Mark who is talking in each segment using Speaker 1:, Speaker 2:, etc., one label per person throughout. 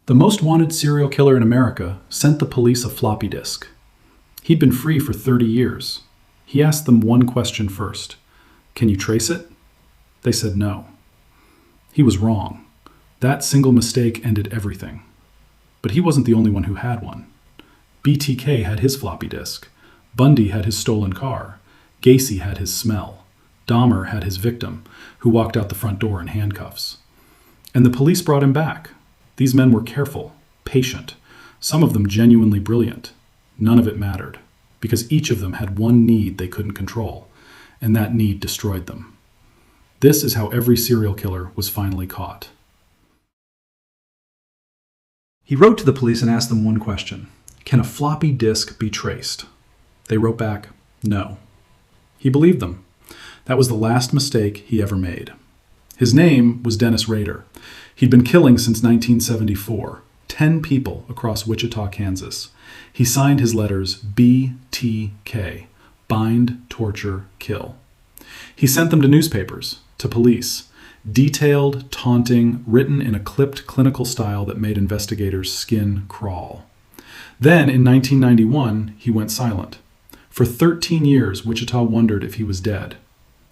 Speaker 1: The most wanted serial killer in America sent the police a floppy disk. He'd been free for 30 years. He asked them one question first. "Can you trace it?" They said no. He was wrong. That single mistake ended everything. But he wasn't the only one who had one. BTK had his floppy disk. Bundy had his stolen car. Gacy had his smell. Dahmer had his victim, who walked out the front door in handcuffs. And the police brought him back. These men were careful, patient, some of them genuinely brilliant. None of it mattered, because each of them had one need they couldn't control, and that need destroyed them. This is how every serial killer was finally caught. He wrote to the police and asked them one question. Can a floppy disk be traced? They wrote back, no. He believed them. That was the last mistake he ever made. His name was Dennis Rader. He'd been killing since 1974, 10 people across Wichita, Kansas. He signed his letters BTK, bind, torture, kill. He sent them to newspapers, to police, detailed, taunting, written in a clipped clinical style that made investigators' skin crawl. Then, in 1991, he went silent. For 13 years, Wichita wondered if he was dead.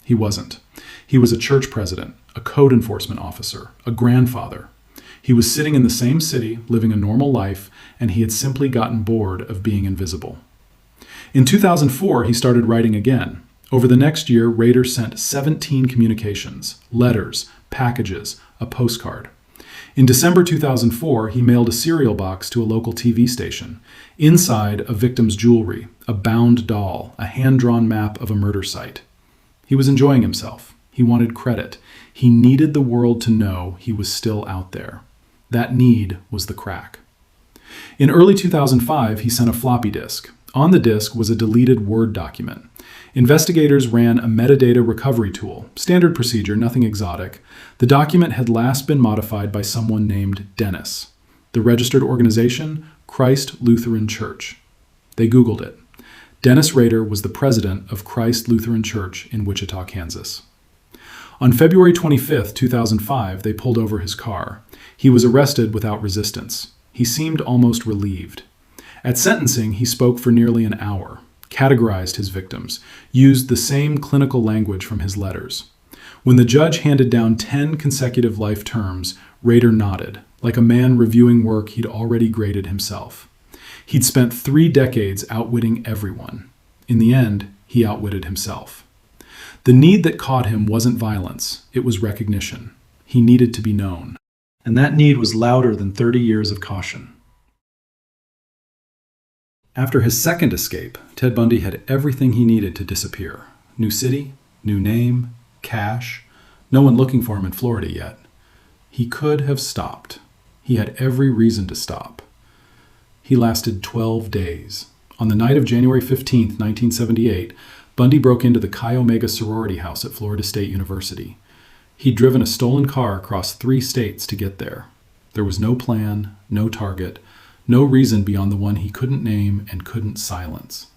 Speaker 1: He wasn't. He was a church president, a code enforcement officer, a grandfather. He was sitting in the same city, living a normal life, and he had simply gotten bored of being invisible. In 2004, he started writing again. Over the next year, Rader sent 17 communications, letters, packages, a postcard. In December 2004, he mailed a cereal box to a local TV station. Inside, a victim's jewelry, a bound doll, a hand-drawn map of a murder site. He was enjoying himself. He wanted credit. He needed the world to know he was still out there. That need was the crack. In early 2005, he sent a floppy disk. On the disk was a deleted Word document. Investigators ran a metadata recovery tool, standard procedure, nothing exotic. The document had last been modified by someone named Dennis. The registered organization, Christ Lutheran Church. They Googled it. Dennis Rader was the president of Christ Lutheran Church in Wichita, Kansas. On February 25, 2005, they pulled over his car. He was arrested without resistance. He seemed almost relieved. At sentencing, he spoke for nearly an hour, categorized his victims, used the same clinical language from his letters. When the judge handed down 10 consecutive life terms, Rader nodded, like a man reviewing work he'd already graded himself. He'd spent 3 decades outwitting everyone. In the end, he outwitted himself. The need that caught him wasn't violence, it was recognition. He needed to be known. And that need was louder than 30 years of caution. After his second escape, Ted Bundy had everything he needed to disappear. New city, new name, cash, no one looking for him in Florida yet. He could have stopped. He had every reason to stop. He lasted 12 days. On the night of January 15, 1978, Bundy broke into the Chi Omega sorority house at Florida State University. He'd driven a stolen car across 3 states to get there. There was no plan, no target, no reason beyond the one he couldn't name and couldn't silence.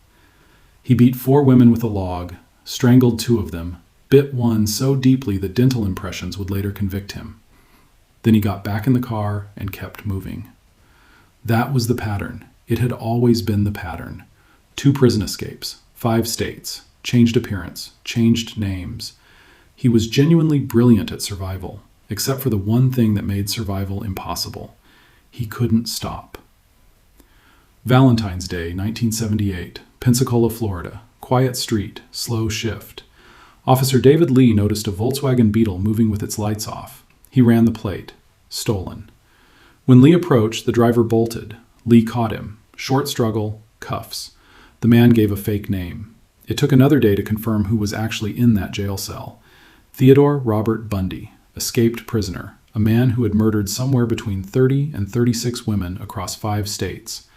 Speaker 1: He beat 4 women with a log, strangled 2 of them, bit one so deeply that dental impressions would later convict him. Then he got back in the car and kept moving. That was the pattern. It had always been the pattern. 2 prison escapes, 5 states, changed appearance, changed names. He was genuinely brilliant at survival, except for the one thing that made survival impossible. He couldn't stop. Valentine's Day, 1978, Pensacola, Florida. Quiet street, slow shift. Officer David Lee noticed a Volkswagen Beetle moving with its lights off. He ran the plate. Stolen. When Lee approached, the driver bolted. Lee caught him. Short struggle, cuffs. The man gave a fake name. It took another day to confirm who was actually in that jail cell. Theodore Robert Bundy, escaped prisoner, a man who had murdered somewhere between 30 and 36 women across 5 states.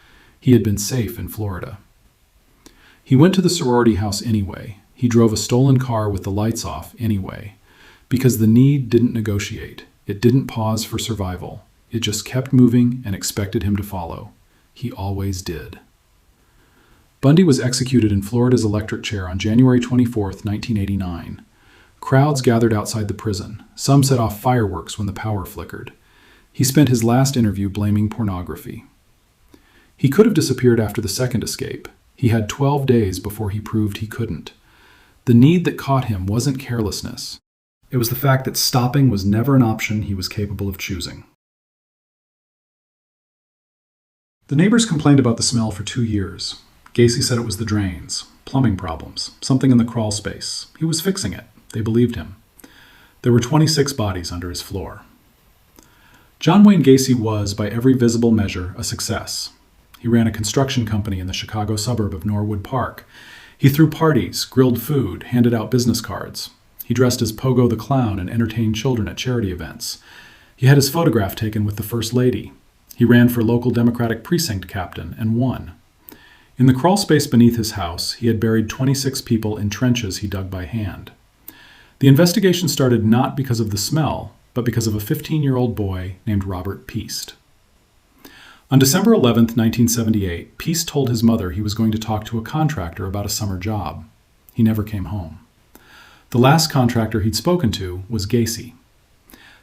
Speaker 1: He had been safe in Florida. He went to the sorority house anyway. He drove a stolen car with the lights off anyway. Because the need didn't negotiate. It didn't pause for survival. It just kept moving and expected him to follow. He always did. Bundy was executed in Florida's electric chair on January 24, 1989. Crowds gathered outside the prison. Some set off fireworks when the power flickered. He spent his last interview blaming pornography. He could have disappeared after the second escape. He had 12 days before he proved he couldn't. The need that caught him wasn't carelessness. It was the fact that stopping was never an option he was capable of choosing. The neighbors complained about the smell for 2 years. Gacy said it was the drains, plumbing problems, something in the crawl space. He was fixing it. They believed him. There were 26 bodies under his floor. John Wayne Gacy was, by every visible measure, a success. He ran a construction company in the Chicago suburb of Norwood Park. He threw parties, grilled food, handed out business cards. He dressed as Pogo the Clown and entertained children at charity events. He had his photograph taken with the First Lady. He ran for local Democratic precinct captain and won. In the crawl space beneath his house, he had buried 26 people in trenches he dug by hand. The investigation started not because of the smell, but because of a 15-year-old boy named Robert Piest. On December 11, 1978, Piest told his mother he was going to talk to a contractor about a summer job. He never came home. The last contractor he'd spoken to was Gacy.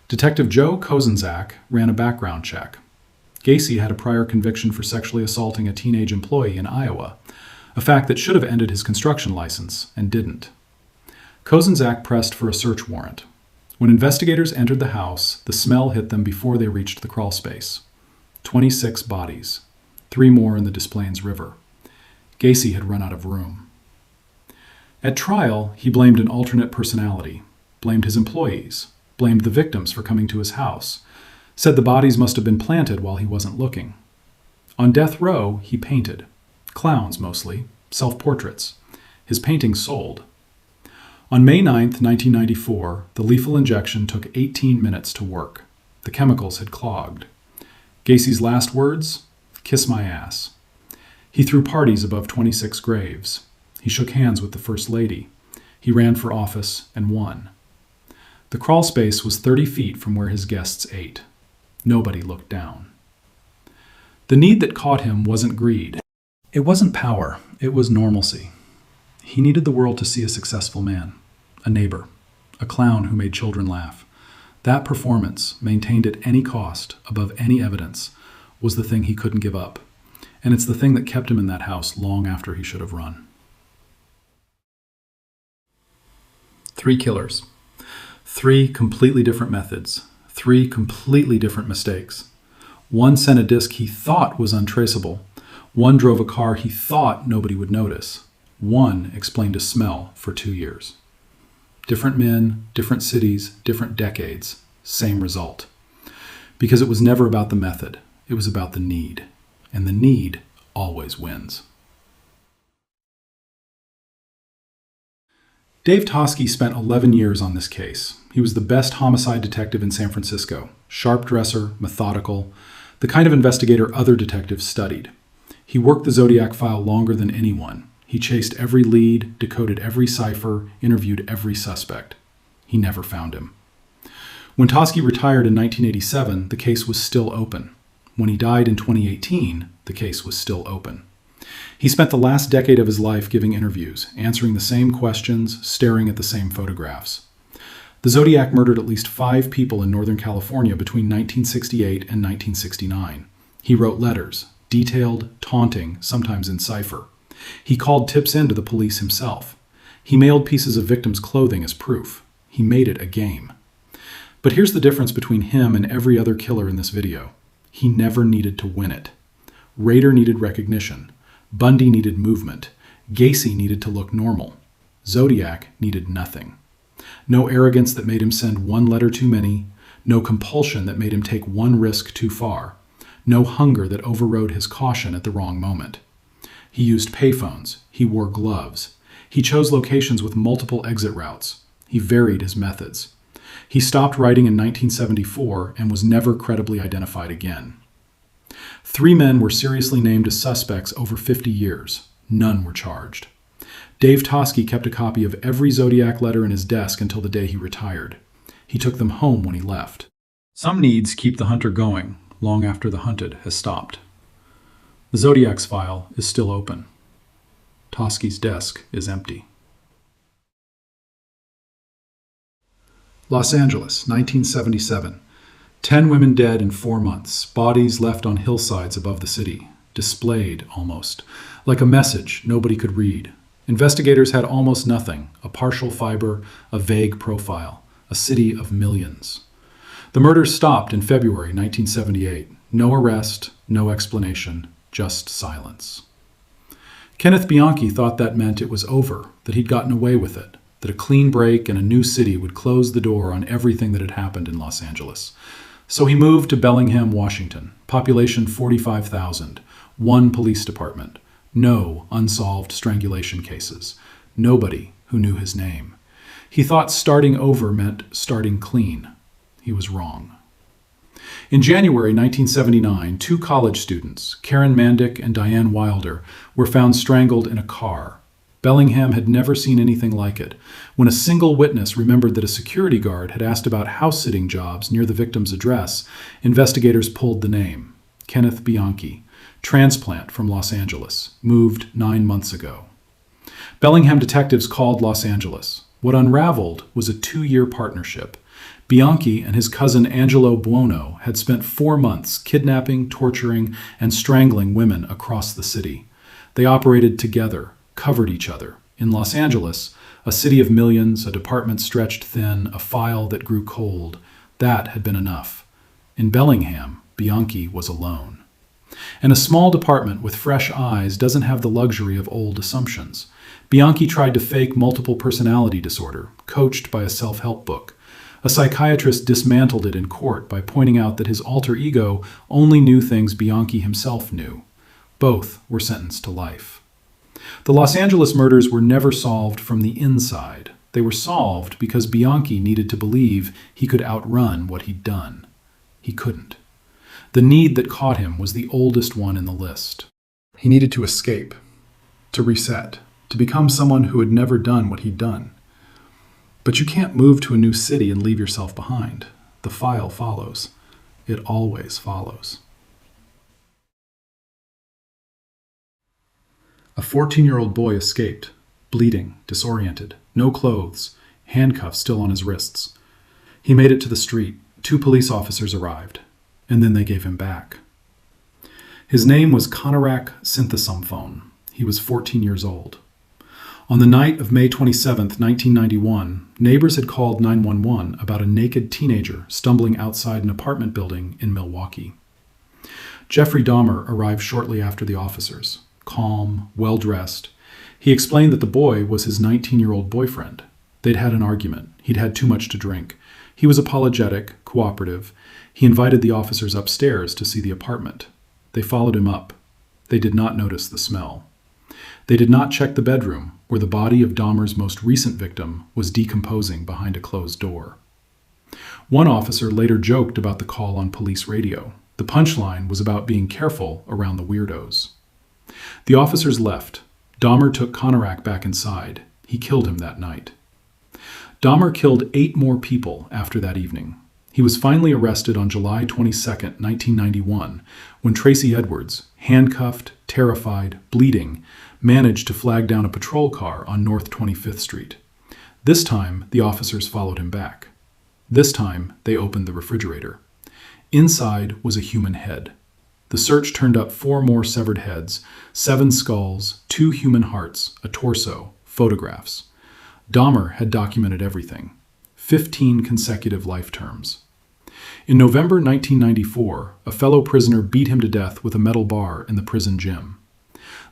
Speaker 1: Detective Joe Kozenzak ran a background check. Gacy had a prior conviction for sexually assaulting a teenage employee in Iowa, a fact that should have ended his construction license and didn't. Kozenzak pressed for a search warrant. When investigators entered the house, the smell hit them before they reached the crawl space. 26 bodies, 3 more in the Des Plaines River. Gacy had run out of room. At trial, he blamed an alternate personality, blamed his employees, blamed the victims for coming to his house, said the bodies must have been planted while he wasn't looking. On death row, he painted. Clowns, mostly, self-portraits. His paintings sold. On May 9, 1994, the lethal injection took 18 minutes to work. The chemicals had clogged. Gacy's last words? Kiss my ass. He threw parties above 26 graves. He shook hands with the First Lady. He ran for office and won. The crawl space was 30 feet from where his guests ate. Nobody looked down. The need that caught him wasn't greed. It wasn't power. It was normalcy. He needed the world to see a successful man, a neighbor, a clown who made children laugh. That performance, maintained at any cost, above any evidence, was the thing he couldn't give up. And it's the thing that kept him in that house long after he should have run. 3 killers. 3 completely different methods. 3 completely different mistakes. One sent a disc he thought was untraceable. One drove a car he thought nobody would notice. One explained a smell for 2 years. Different men, different cities, different decades, same result. Because it was never about the method, it was about the need. And the need always wins. Dave Toschi spent 11 years on this case. He was the best homicide detective in San Francisco. Sharp dresser, methodical, the kind of investigator other detectives studied. He worked the Zodiac file longer than anyone. He chased every lead, decoded every cipher, interviewed every suspect. He never found him. When Toschi retired in 1987, the case was still open. When he died in 2018, the case was still open. He spent the last decade of his life giving interviews, answering the same questions, staring at the same photographs. The Zodiac murdered at least 5 people in Northern California between 1968 and 1969. He wrote letters, detailed, taunting, sometimes in cipher. He called tips in to the police himself. He mailed pieces of victims' clothing as proof. He made it a game. But here's the difference between him and every other killer in this video. He never needed to win it. Rader needed recognition. Bundy needed movement. Gacy needed to look normal. Zodiac needed nothing. No arrogance that made him send 1 letter too many. No compulsion that made him take 1 risk too far. No hunger that overrode his caution at the wrong moment. He used payphones. He wore gloves. He chose locations with multiple exit routes. He varied his methods. He stopped writing in 1974 and was never credibly identified again. 3 men were seriously named as suspects over 50 years. None were charged. Dave Toschi kept a copy of every Zodiac letter in his desk until the day he retired. He took them home when he left. Some needs keep the hunter going long after the hunted has stopped. The Zodiac's file is still open. Toschi's desk is empty. Los Angeles, 1977. 10 women dead in 4 months, bodies left on hillsides above the city, displayed almost, like a message nobody could read. Investigators had almost nothing, a partial fiber, a vague profile, a city of millions. The murders stopped in February 1978. No arrest, no explanation, just silence. Kenneth Bianchi thought that meant it was over, that he'd gotten away with it, that a clean break and a new city would close the door on everything that had happened in Los Angeles. So he moved to Bellingham, Washington, population 45,000, one police department, no unsolved strangulation cases, nobody who knew his name. He thought starting over meant starting clean. He was wrong. In January 1979, 2 college students, Karen Mandick and Diane Wilder, were found strangled in a car. Bellingham had never seen anything like it. When a single witness remembered that a security guard had asked about house-sitting jobs near the victim's address, investigators pulled the name. Kenneth Bianchi, transplant from Los Angeles, moved 9 months ago. Bellingham detectives called Los Angeles. What unraveled was a 2-year partnership. Bianchi and his cousin Angelo Buono had spent 4 months kidnapping, torturing, and strangling women across the city. They operated together, covered each other. In Los Angeles, a city of millions, a department stretched thin, a file that grew cold, that had been enough. In Bellingham, Bianchi was alone. And a small department with fresh eyes doesn't have the luxury of old assumptions. Bianchi tried to fake multiple personality disorder, coached by a self-help book. A psychiatrist dismantled it in court by pointing out that his alter ego only knew things Bianchi himself knew. Both were sentenced to life. The Los Angeles murders were never solved from the inside. They were solved because Bianchi needed to believe he could outrun what he'd done. He couldn't. The need that caught him was the oldest one in the list. He needed to escape, to reset, to become someone who had never done what he'd done. But you can't move to a new city and leave yourself behind. The file follows. It always follows. A 14-year-old boy escaped, bleeding, disoriented, no clothes, handcuffs still on his wrists. He made it to the street. 2 police officers arrived, and then they gave him back. His name was Conorak Synthesomphone. He was 14 years old. On the night of May 27, 1991, neighbors had called 911 about a naked teenager stumbling outside an apartment building in Milwaukee. Jeffrey Dahmer arrived shortly after the officers. Calm, well-dressed. He explained that the boy was his 19-year-old boyfriend. They'd had an argument. He'd had too much to drink. He was apologetic, cooperative. He invited the officers upstairs to see the apartment. They followed him up. They did not notice the smell. They did not check the bedroom, where the body of Dahmer's most recent victim was decomposing behind a closed door. One officer later joked about the call on police radio. The punchline was about being careful around the weirdos. The officers left. Dahmer took Conorak back inside. He killed him that night. Dahmer killed 8 more people after that evening. He was finally arrested on July 22, 1991, when Tracy Edwards, handcuffed, terrified, bleeding, managed to flag down a patrol car on North 25th Street. This time, the officers followed him back. This time, they opened the refrigerator. Inside was a human head. The search turned up 4 more severed heads, 7 skulls, 2 human hearts, a torso, photographs. Dahmer had documented everything. 15 consecutive life terms. In November 1994, a fellow prisoner beat him to death with a metal bar in the prison gym.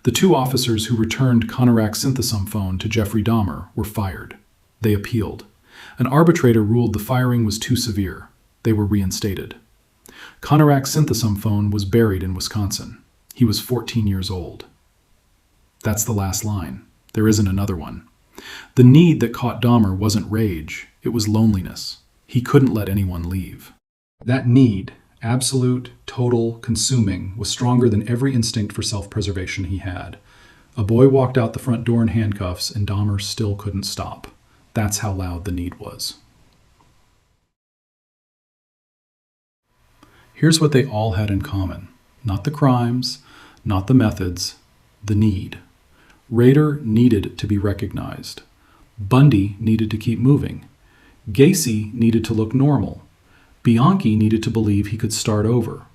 Speaker 1: The 2 officers who returned Conorak Synthesomphone to Jeffrey Dahmer were fired. They appealed. An arbitrator ruled the firing was too severe. They were reinstated. Conorak Synthesomphone was buried in Wisconsin. He was 14 years old. That's the last line. There isn't another one. The need that caught Dahmer wasn't rage. It was loneliness. He couldn't let anyone leave. That need, absolute, total, consuming, was stronger than every instinct for self-preservation he had. A boy walked out the front door in handcuffs, and Dahmer still couldn't stop. That's how loud the need was. Here's what they all had in common. Not the crimes, not the methods, the need. Rader needed to be recognized. Bundy needed to keep moving. Gacy needed to look normal. Bianchi needed to believe he could start over.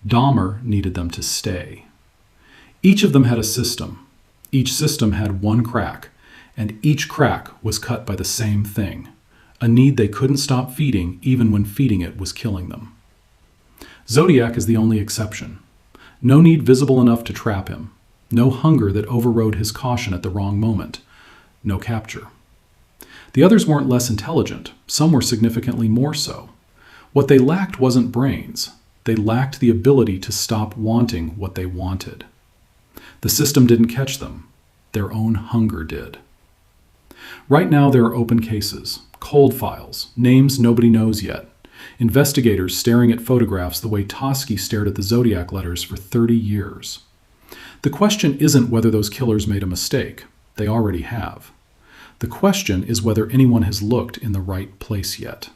Speaker 1: Dahmer needed them to stay. Each of them had a system. Each system had one crack, and each crack was cut by the same thing, a need they couldn't stop feeding even when feeding it was killing them. Zodiac is the only exception. No need visible enough to trap him. No hunger that overrode his caution at the wrong moment. No capture. The others weren't less intelligent. Some were significantly more so. What they lacked wasn't brains. They lacked the ability to stop wanting what they wanted. The system didn't catch them. Their own hunger did. Right now there are open cases, cold files, names nobody knows yet, investigators staring at photographs the way Toschi stared at the Zodiac letters for 30 years. The question isn't whether those killers made a mistake. They already have. The question is whether anyone has looked in the right place yet.